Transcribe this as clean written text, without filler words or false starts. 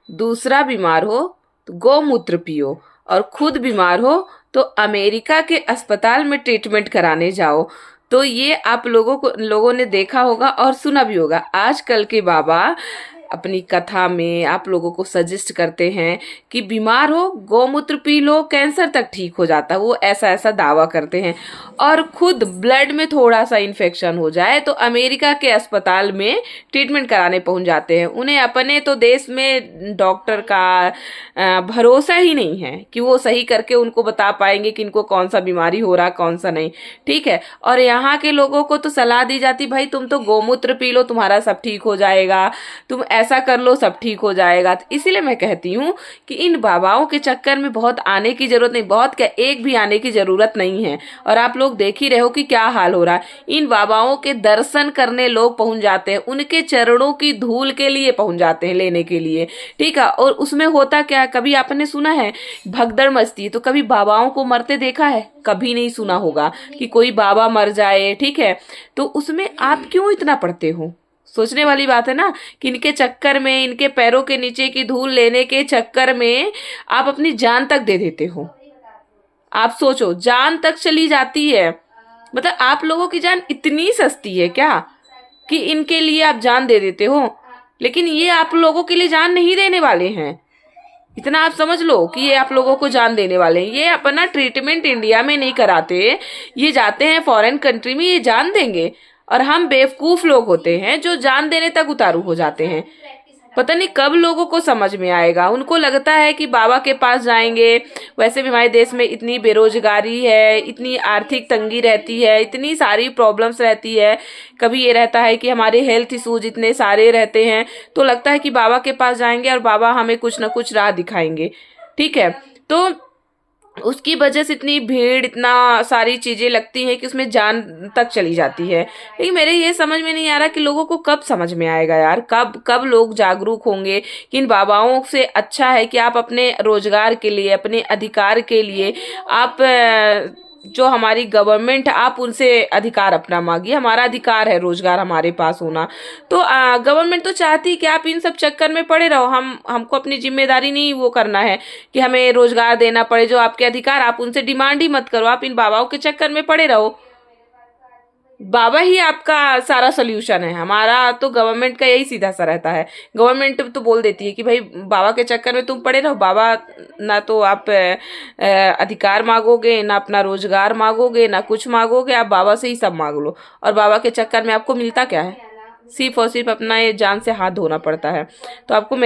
दूसरा बीमार हो तो गौमूत्र पियो, और खुद बीमार हो तो अमेरिका के अस्पताल में ट्रीटमेंट कराने जाओ। तो ये आप लोगों ने देखा होगा और सुना भी होगा। आजकल के बाबा अपनी कथा में आप लोगों को सजेस्ट करते हैं कि बीमार हो गौमूत्र पी लो, कैंसर तक ठीक हो जाता है। वो ऐसा ऐसा दावा करते हैं, और खुद ब्लड में थोड़ा सा इन्फेक्शन हो जाए तो अमेरिका के अस्पताल में ट्रीटमेंट कराने पहुंच जाते हैं। उन्हें अपने तो देश में डॉक्टर का भरोसा ही नहीं है कि वो सही करके उनको बता पाएंगे कि इनको कौन सा बीमारी हो रहा कौन सा नहीं। ठीक है, और यहाँ के लोगों को तो सलाह दी जाती, भाई तुम तो गौमूत्र पी लो, तुम्हारा सब ठीक हो जाएगा, तुम ऐसा कर लो सब ठीक हो जाएगा। तो इसीलिए मैं कहती हूँ कि इन बाबाओं के चक्कर में बहुत आने की जरूरत नहीं, बहुत क्या एक भी आने की जरूरत नहीं है। और आप लोग देख ही रहे हो कि क्या हाल हो रहा है। इन बाबाओं के दर्शन करने लोग पहुंच जाते हैं, उनके चरणों की धूल के लिए पहुंच जाते हैं, लेने के लिए। ठीक है, और उसमें होता क्या है, कभी आपने सुना है भगदड़ मचती है, तो कभी बाबाओं को मरते देखा है? कभी नहीं सुना होगा कि कोई बाबा मर जाए। ठीक है, तो उसमें आप क्यों इतना पढ़ते हो? सोचने वाली बात है ना, कि इनके चक्कर में, इनके पैरों के नीचे की धूल लेने के चक्कर में आप अपनी जान तक दे देते हो। आप सोचो, जान तक चली जाती है। मतलब आप लोगों की जान इतनी सस्ती है क्या कि इनके लिए आप जान दे देते हो? लेकिन ये आप लोगों के लिए जान नहीं देने वाले हैं। इतना आप समझ लो कि ये आप लोगों को जान देने वाले हैं। ये अपना ट्रीटमेंट इंडिया में नहीं कराते, ये जाते हैं फॉरेन कंट्री में, ये जान देंगे। और हम बेवकूफ लोग होते हैं जो जान देने तक उतारू हो जाते हैं। पता नहीं कब लोगों को समझ में आएगा। उनको लगता है कि बाबा के पास जाएंगे। वैसे भी हमारे देश में इतनी बेरोजगारी है, इतनी आर्थिक तंगी रहती है, इतनी सारी प्रॉब्लम्स रहती है। कभी ये रहता है कि हमारे हेल्थ इश्यूज इतने सारे रहते हैं, तो लगता है कि बाबा के पास जाएंगे और बाबा हमें कुछ ना कुछ राह दिखाएंगे। ठीक है, तो उसकी वजह से इतनी भीड़, इतना सारी चीजें लगती हैं कि उसमें जान तक चली जाती है। लेकिन मेरे ये समझ में नहीं आ रहा कि लोगों को कब समझ में आएगा यार, कब कब लोग जागरूक होंगे कि इन बाबाओं से अच्छा है कि आप अपने रोजगार के लिए, अपने अधिकार के लिए आप जो हमारी गवर्नमेंट, आप उनसे अधिकार अपना मांगिए। हमारा अधिकार है रोजगार हमारे पास होना। तो गवर्नमेंट तो चाहती है कि आप इन सब चक्कर में पड़े रहो। हमको अपनी जिम्मेदारी नहीं वो करना है कि हमें रोजगार देना पड़े। जो आपके अधिकार, आप उनसे डिमांड ही मत करो, आप इन बाबाओं के चक्कर में पड़े रहो। बाबा ही आपका सारा सोल्यूशन है। हमारा तो गवर्नमेंट का यही सीधा सा रहता है। गवर्नमेंट तो बोल देती है कि भाई बाबा के चक्कर में तुम पड़े रहो। बाबा ना तो आप अधिकार मांगोगे, ना अपना रोजगार मांगोगे, ना कुछ मांगोगे, आप बाबा से ही सब मांग लो। और बाबा के चक्कर में आपको मिलता क्या है? सिर्फ और सिर्फ अपना ये जान से हाथ धोना पड़ता है। तो आपको